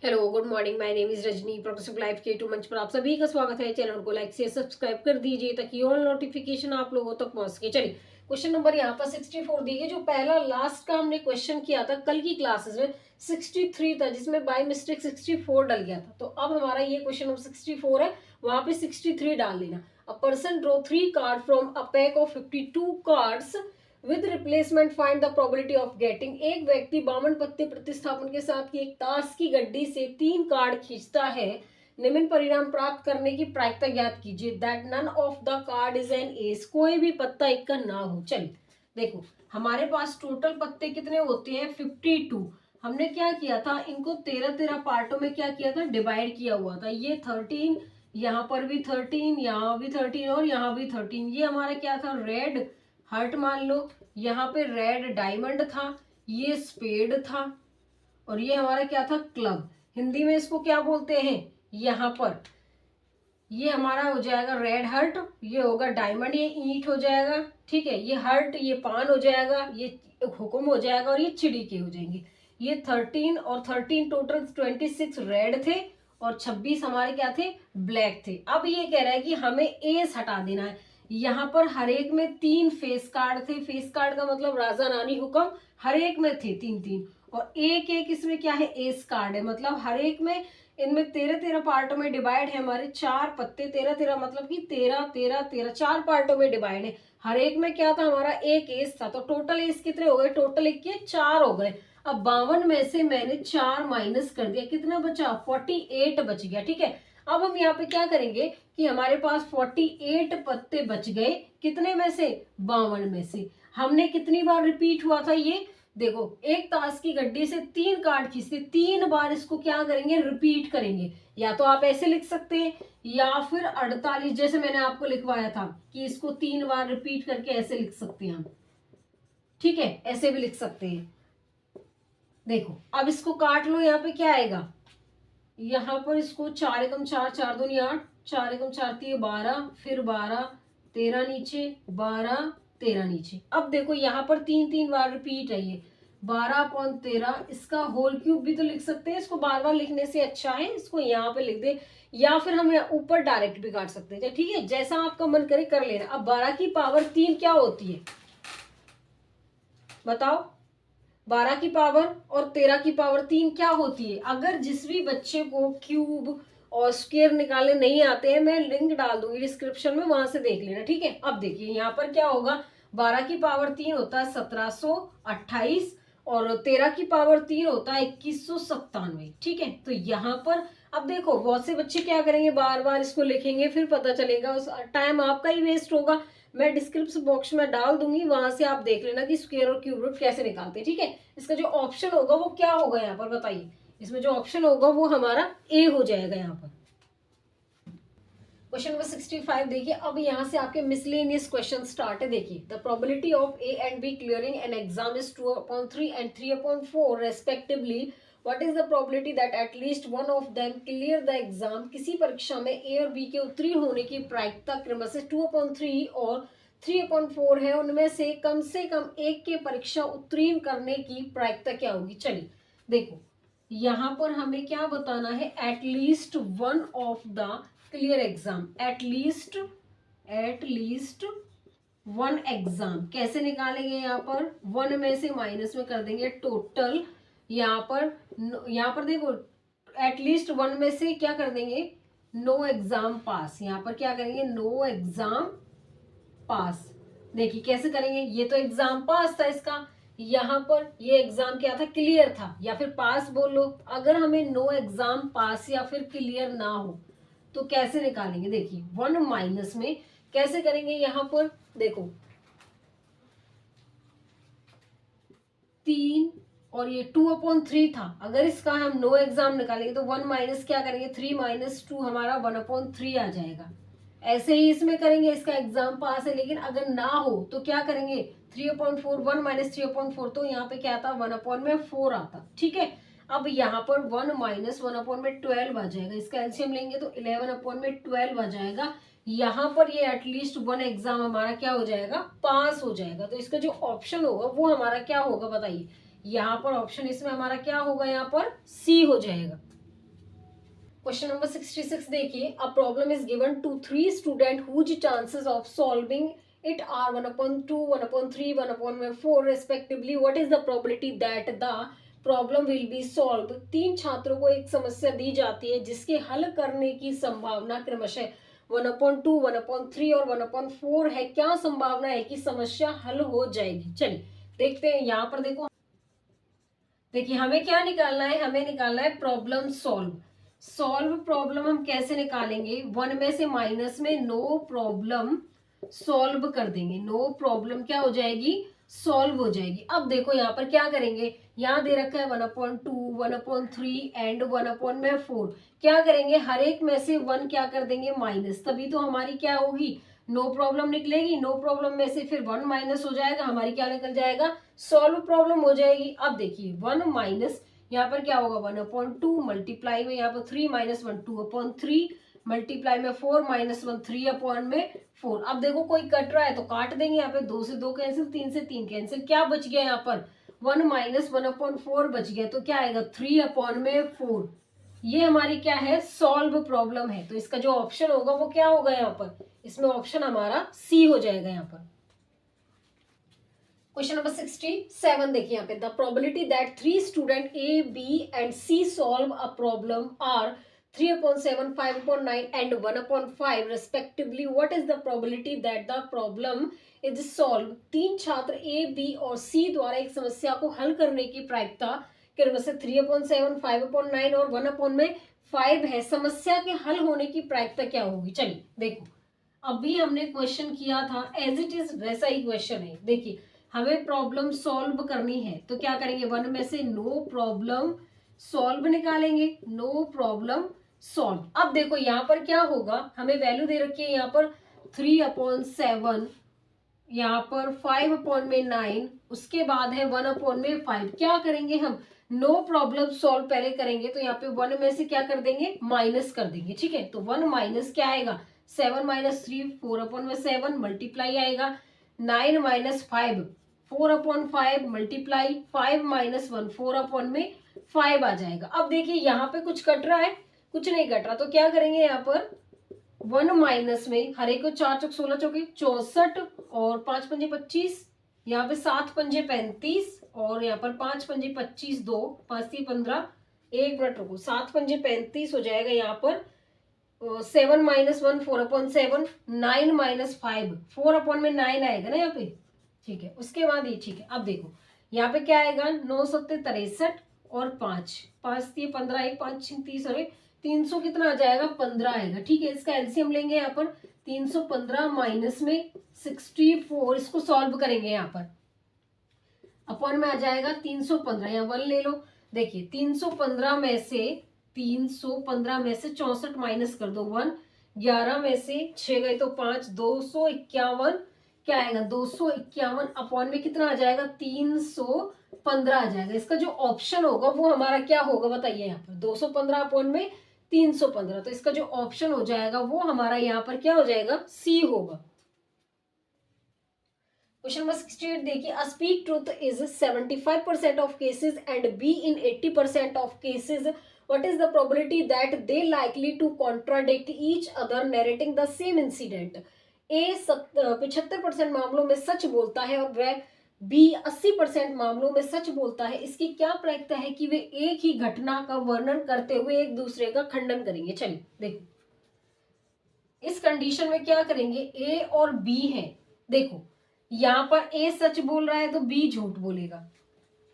Hello good morning, my name is Rajni. Progressive life के to मंच पर आप सभी का स्वागत है। चैनल को लाइक से सब्सक्राइब कर दीजिए ताकि ऑल नोटिफिकेशन आप लोगों तक पहुंच सके। चलिए, क्वेश्चन नंबर यहाँ पर 64 दी है। जो पहला लास्ट का हमने क्वेश्चन किया था कल की क्लासेस में 63 था, जिसमें बाय मिस्टेक 64 डल गया था। तो अब हमारा ये क्वेश्चन नंबर 64 है, वहां पे 63 डाल देना। A person draw 3 card from a pack of 52 cards with replacement find the probability of getting. एक व्यक्ति 52 पत्ते प्रतिस्थापन के साथ की एक ताश की गड्डी से 3 कार्ड खींचता है। निम्न परिणाम प्राप्त करने की प्रायिकता ज्ञात कीजिए। That none of the card is an ace. कोई भी पत्ता एक का ना हो। चलिए देखो, हमारे पास टोटल पत्ते कितने होते हैं 52। हमने क्या किया था, इनको 13-13 पार्टों में क्या किया था, डिवाइड किया हुआ था। ये 13, यहाँ पर भी 13, यहाँ भी 13 और यहाँ भी 13। ये हमारा क्या था, रेड हार्ट मान लो। यहाँ पे रेड डायमंड था, ये स्पेड था, और ये हमारा क्या था, क्लब। हिंदी में इसको क्या बोलते हैं, यहाँ पर ये हमारा हो जाएगा रेड हार्ट, ये होगा डायमंड, ये ईंट हो जाएगा। ठीक है, ये हार्ट, ये पान हो जाएगा, ये हुक्म हो जाएगा, और ये चिड़ी के हो जाएंगे। ये 13 और 13 टोटल 26 रेड थे और 26 हमारे क्या थे, ब्लैक थे। अब ये कह रहा है कि हमें एस हटा देना है। यहाँ पर हर एक में 3 फेस कार्ड थे। फेस कार्ड का मतलब राजा रानी हुक्म, हर एक में थे 3-3, और एक एक इसमें क्या है, एस कार्ड है। मतलब हर एक में, इनमें 13-13 पार्टों में डिवाइड है। हमारे 4 पत्ते, 13-13 मतलब कि 13-13-13 4 पार्टों में डिवाइड है। हर एक में क्या था, हमारा एक एस था। तो टोटल एस कितने हो गए, टोटल एक के 4 हो गए। अब 52 में से मैंने 4 माइनस कर दिया, कितना बचा, 48 बच गया। ठीक है, अब हम यहाँ पे क्या करेंगे कि हमारे पास 48 पत्ते बच गए, कितने में से, 52 में से। हमने कितनी बार रिपीट हुआ था ये, देखो, एक ताश की गड्डी से 3 कार्ड खींचते, 3 बार इसको क्या करेंगे, रिपीट करेंगे। या तो आप ऐसे लिख सकते हैं, या फिर 48 जैसे मैंने आपको लिखवाया था कि इसको 3 बार रिपीट करके ऐसे लिख सकते हैं हम। ठीक है, ऐसे भी लिख सकते हैं। देखो, अब इसको काट लो, यहाँ पे क्या आएगा, यहाँ पर इसको 4 एकम 4, 4 दूनी 8, 4 एकम 4 3 12, फिर 12, 13 नीचे, 12, 13 नीचे। अब देखो यहाँ पर 3-3 बार रिपीट है ये, 12/13। इसका होल क्यूब भी तो लिख सकते हैं, इसको बार बार लिखने से अच्छा है इसको यहाँ पे लिख दे, या फिर हम ऊपर डायरेक्ट भी काट सकते हैं। ठीक है, जैसा आपका मन करे कर लेना। अब 12 की पावर 3 क्या होती है, बताओ। 12 की पावर और 13 की पावर 3 क्या होती है। अगर जिस भी बच्चे को क्यूब और स्क्वायर निकालने नहीं आते हैं, मैं लिंक डाल दूंगी डिस्क्रिप्शन में, वहां से देख लेना। ठीक है, अब देखिए यहाँ पर क्या होगा, 12 की पावर 3 होता है 1728, और 13 की पावर 3 होता है 2197। ठीक है, तो यहाँ पर अब देखो, बहुत से बच्चे क्या करेंगे, बार बार इसको लिखेंगे, फिर पता चलेगा उस टाइम आपका ही वेस्ट होगा। मैं डिस्क्रिप्शन बॉक्स में डाल दूंगी, वहां से आप देख लेना कि स्क्वायर और क्यूब रूट कैसे निकालते हैं। ठीक है, इसका जो ऑप्शन होगा वो क्या होगा, यहाँ पर बताइए। इसमें जो ऑप्शन होगा वो हमारा ए हो जाएगा। यहाँ पर क्वेश्चन नंबर 65 देखिए। अब यहाँ से आपके मिसलेनियस क्वेश्चन स्टार्ट है। देखिए, the probability of A and B clearing an exam is 2/3 and 3/4 respectively. What is the probability that at least one of them clear the exam. किसी परीक्षा में ए और बी के उत्तीर्ण होने की प्रायिकता क्रमशः 2/3 और 3/4 है। उनमें से कम एक के परीक्षा उत्तीर्ण करने की प्रायिकता क्या होगी। चलिए देखो, यहाँ पर हमें क्या बताना है, eight least one of the clear exam. Eight least one exam कैसे निकालेंगे, यहाँ पर 1 में से माइनस में कर देंगे टोटल। यहाँ पर देखो, एट लीस्ट 1 में से क्या कर देंगे, नो एग्जाम पास। यहाँ पर क्या करेंगे, नो एग्जाम पास। देखिए कैसे करेंगे, ये तो एग्जाम पास था इसका, यहाँ पर ये एग्जाम क्या था, क्लियर था, या फिर पास बोल लो। अगर हमें नो एग्जाम पास या फिर क्लियर ना हो तो कैसे निकालेंगे, देखिए 1 माइनस में कैसे करेंगे। यहाँ पर देखो 3 और ये 2/3 था। अगर इसका हम नो एग्जाम निकालेंगे तो 1 माइनस क्या करेंगे, 3 माइनस 2 हमारा 1/3 आ जाएगा। ऐसे ही इसमें करेंगे, इसका एग्जाम पास है। लेकिन अगर ना हो तो क्या करेंगे, 3/4, 1 माइनस 3/4, तो यहाँ पे क्या आता, 1/4 आता। ठीक है, अब यहाँ पर 1 माइनस 1/12 आ जाएगा। इसका एलसीएम लेंगे तो 11/12 आ जाएगा। यहाँ पर ये एटलीस्ट 1 एग्जाम हमारा क्या हो जाएगा, पास हो जाएगा। तो इसका जो ऑप्शन होगा वो हमारा क्या होगा, बताइए। यहाँ पर ऑप्शन इसमें हमारा क्या होगा, यहाँ पर सी हो जाएगा। क्वेश्चन नंबर 66 देखिए, a problem is given to 3 student whose chances of solving it are 1/2, 1/3, 1/4 respectively, what is the probability that the problem will be solve. 3 छात्रों को एक समस्या दी जाती है जिसके हल करने की संभावना क्रमशः 1/2, 1/3 और 1/4 है। क्या संभावना है कि समस्या हल हो जाएगी? चलिए देखते हैं। यहाँ पर देखो, देखिए हमें क्या निकालना है, हमें निकालना है प्रॉब्लम सॉल्व। सॉल्व प्रॉब्लम हम कैसे निकालेंगे? 1 में से माइनस में नो प्रॉब्लम सॉल्व कर देंगे। नो प्रॉब्लम क्या हो जाएगी? सॉल्व हो जाएगी। अब देखो यहाँ पर क्या करेंगे, यहाँ दे रखा है 1/2, 1/3 एंड 1/4। क्या करेंगे, हर एक में से 1 क्या कर देंगे? माइनस, तभी तो हमारी क्या होगी? नो प्रॉब्लम निकलेगी। नो प्रॉब्लम में से फिर 1 माइनस हो जाएगा, हमारी क्या निकल जाएगा? सॉल्व प्रॉब्लम हो जाएगी। अब देखिए 1 माइनस, यहाँ पर क्या होगा? 1/2 मल्टीप्लाई में यहाँ पर 3 माइनस 1 2/3 मल्टीप्लाई में 4 माइनस 1 3/4। अब देखो कोई कट रहा है तो काट देंगे। यहाँ पे 2 से 2 कैंसिल, 3 से 3 कैंसिल, क्या बच गया यहाँ पर? 1 माइनस 1/4 बच गया। तो क्या आएगा? 3/4। ये हमारी क्या है? सॉल्व प्रॉब्लम है। तो इसका जो ऑप्शन होगा वो क्या होगा यहाँ पर? इसमें ऑप्शन हमारा सी हो जाएगा यहाँ पर। क्वेश्चन नंबर 67 देखिए यहाँ पे, the probability that 3 student A B and C solve a problem are 3/7, 5/9 and 1/5 respectively, what is the probability that the problem is solved। 3 छात्र ए बी और सी द्वारा एक समस्या को हल करने की प्रायिकता क्रम से 3/7, 5/9 और 1/5 है। समस्या के हल होने की प्रायिकता क्या होगी? चलिए देखो, अभी हमने क्वेश्चन किया था एज इट इज वैसा ही क्वेश्चन है। देखिए हमें प्रॉब्लम सॉल्व करनी है तो क्या करेंगे? 1 में से नो प्रॉब्लम सॉल्व निकालेंगे। No problem solve. अब देखो यहाँ पर क्या होगा, हमें वैल्यू दे रखी है यहाँ पर 3/7, यहाँ पर 5/9, उसके बाद है 1/5। क्या करेंगे हम? नो प्रॉब्लम सॉल्व पहले करेंगे तो यहाँ पे 1 में से क्या कर देंगे? माइनस कर देंगे। ठीक है, तो 1 माइनस क्या आएगा? 7 माइनस 3 4/7 मल्टीप्लाई आएगा। 9 माइनस 5 4/5 मल्टीप्लाई 5 माइनस 1 4/5 आ जाएगा। अब देखिए यहाँ पे कुछ कट रहा है, कुछ नहीं कट रहा, तो क्या करेंगे यहाँ पर? 1 माइनस में हर एक को 4 चौक 16 चौके 64 और 5 पंजे 25, यहाँ पे 7 पंजे 35 और यहाँ पर 5 पंजे 25, 2 5 15, 1 मिनट रुको, 7 पंजे 35 हो जाएगा यहाँ पर। 7 माइनस 1 4/7, 9 माइनस 5 4/9 आएगा ना यहाँ पे। ठीक है, उसके बाद ये ठीक है। अब देखो यहाँ पे क्या आएगा? 9 सत्ते 63 और 5 5 3 15, 1 5 30, अरे 300 कितना आ जाएगा? 15 आएगा। ठीक है, इसका एलसीएम लेंगे यहाँ पर 315 माइनस में 64, इसको सॉल्व करेंगे यहाँ पर। अपॉन में आ जाएगा 315, यहाँ 1 ले लो। देखिए 315 में से 64 माइनस कर दो 1, 11 में से 6 गए तो 5, 251, क्या आएगा? 251 अपॉन में कितना आ जाएगा? 315 आ जाएगा। इसका जो ऑप्शन होगा वो हमारा क्या होगा बताइए? यहाँ पर 215 अपॉन में 315, तो इसका जो ऑप्शन हो जाएगा वो हमारा यहाँ पर क्या हो जाएगा? सी होगा। क्वेश्चन नंबर 68 देखिए, A speak truth is 75% of cases and B in 80% of cases, what is the probability that they likely to contradict each other narrating the same incident. A 75% मामलों में सच बोलता है और वह बी 80% मामलों में सच बोलता है। इसकी क्या प्रायिकता है कि वे एक ही घटना का वर्णन करते हुए एक दूसरे का खंडन करेंगे? चलिए देखो, इस कंडीशन में क्या करेंगे? ए और बी है। देखो यहाँ पर ए सच बोल रहा है तो बी झूठ बोलेगा।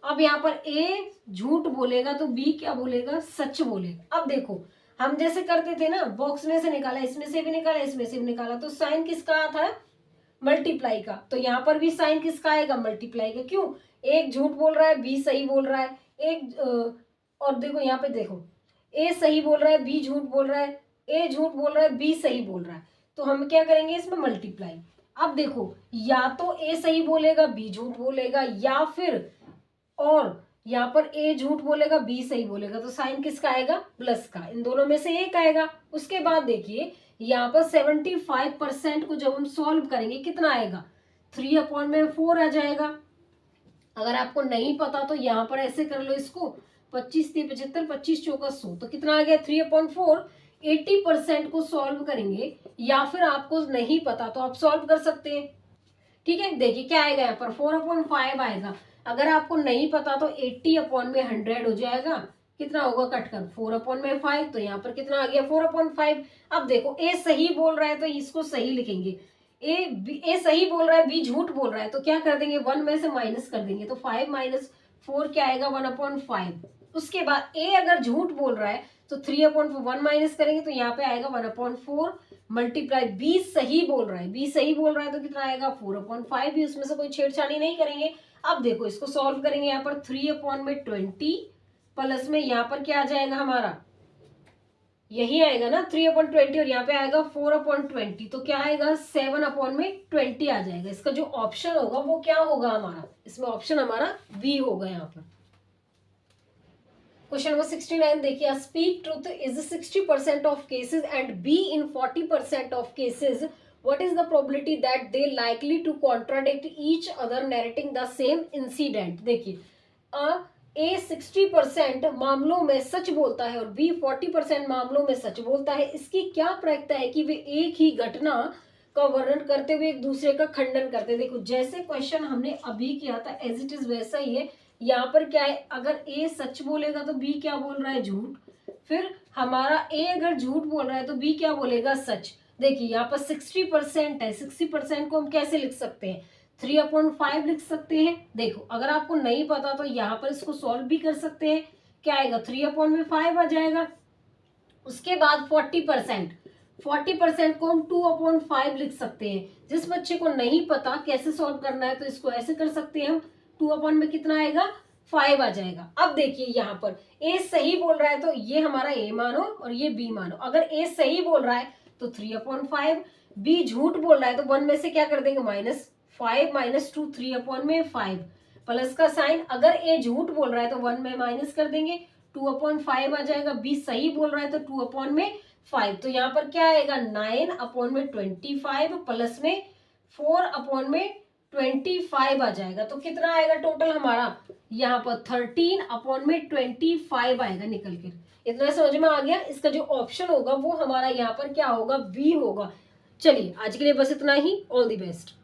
अब यहाँ पर ए झूठ बोलेगा तो बी क्या बोलेगा? सच बोलेगा। अब देखो हम जैसे करते थे ना, बॉक्स में से निकाला, इसमें से भी निकाला, इसमें से भी निकाला, तो साइन किसका आता है? मल्टीप्लाई का। तो यहाँ पर भी साइन किसका आएगा? मल्टीप्लाई का। क्यों? एक झूठ बोल रहा है, बी सही बोल रहा है। और देखो यहाँ पे देखो, ए सही बोल रहा है, बी झूठ बोल रहा है, ए झूठ बोल रहा है, बी सही बोल रहा है, तो हम क्या करेंगे? इसमें मल्टीप्लाई। अब देखो या तो ए सही बोलेगा बी झूठ बोलेगा, या फिर और यहाँ पर ए झूठ बोलेगा बी सही बोलेगा, तो साइन किसका आएगा? प्लस का। इन दोनों में से एक आएगा। उसके बाद देखिए यहाँ पर 75% को जब हम सॉल्व करेंगे कितना आएगा? 3/4 आ जाएगा। अगर आपको नहीं पता तो यहाँ पर ऐसे कर लो इसको, 25 3 75, 25 चौका 100, तो कितना आ गया 3/4। 80% को सॉल्व करेंगे, या फिर आपको नहीं पता तो आप सॉल्व कर सकते हैं। ठीक है, देखिए क्या आएगा यहाँ पर 4/5 आएगा। अगर आपको नहीं पता तो 80/100 हो जाएगा। कितना होगा कट कर 4/5, तो यहाँ पर कितना आ गया 4/5। अब देखो ए सही बोल रहा है तो इसको सही लिखेंगे, ए सही बोल रहा है, बी झूठ बोल रहा है, तो क्या कर देंगे 1 में से माइनस कर देंगे, तो 5 - 4 क्या आएगा 1/5। उसके बाद ए अगर झूठ बोल रहा है तो 3/1 माइनस करेंगे, तो यहाँ पे आएगा 1/4 मल्टीप्लाई, बी सही बोल रहा है, बी सही बोल रहा है तो कितना आएगा 4/5 भी, उसमें से कोई छेड़छाड़ी नहीं करेंगे। अब देखो इसको सॉल्व करेंगे, यहाँ पर 3/20 प्लस में यहाँ पर क्या आ जाएगा हमारा, यही आएगा ना 3/20, और यहाँ पे आएगा 4/20, तो क्या आएगा 7/20 आ जाएगा। इसका जो ऑप्शन होगा वो क्या होगा हमारा, इसमें ऑप्शन हमारा बी होगा यहाँ पर। क्वेश्चन नंबर 69 देखिए, speak truth is 60% of cases and B in 40% of cases, what is the probability that they likely to contradict each other narrating the same incident। देखिए ए 60% मामलों में सच बोलता है और बी 40% मामलों में सच बोलता है। इसकी क्या प्रायिकता है कि वे एक ही घटना का वर्णन करते हुए एक दूसरे का खंडन करते हैं। देखो जैसे क्वेश्चन हमने अभी किया था एज इट इज वैसा ही है। यहाँ पर क्या है, अगर ए सच बोलेगा तो बी क्या बोल रहा है झूठ, फिर हमारा ए अगर झूठ बोल रहा है तो बी क्या बोलेगा सच। देखिए यहाँ पर 60% है, 60% को हम कैसे लिख सकते हैं 3/5 लिख सकते हैं। देखो अगर आपको नहीं पता तो यहाँ पर इसको सॉल्व भी कर सकते हैं, क्या आएगा 3/5 आ जाएगा। उसके बाद 40% को हम 2/5 लिख सकते हैं। जिस बच्चे को नहीं पता कैसे सॉल्व करना है तो इसको ऐसे कर सकते हैं हम, 2/, में कितना आएगा 5 आ जाएगा। अब देखिए यहाँ पर ए सही बोल रहा है तो ये हमारा ए मानो और ये बी मानो। अगर ए सही बोल रहा है तो 3/5, बी झूठ बोल रहा है तो 1 में से क्या कर देंगे -5 - 2 3/5 प्लस का साइन। अगर ए झूठ बोल रहा है तो 1 में माइनस कर देंगे 2/5 आ जाएगा। बी सही बोल रहा है तो 2/5, तो यहाँ पर क्या आएगा 9/25 प्लस में 4/25 आ जाएगा। तो कितना आएगा टोटल हमारा यहाँ पर 13/25 आएगा निकल कर। इतना समझ में आ गया। इसका जो ऑप्शन होगा वो हमारा यहाँ पर क्या होगा बी होगा। चलिए आज के लिए बस इतना ही। All the best.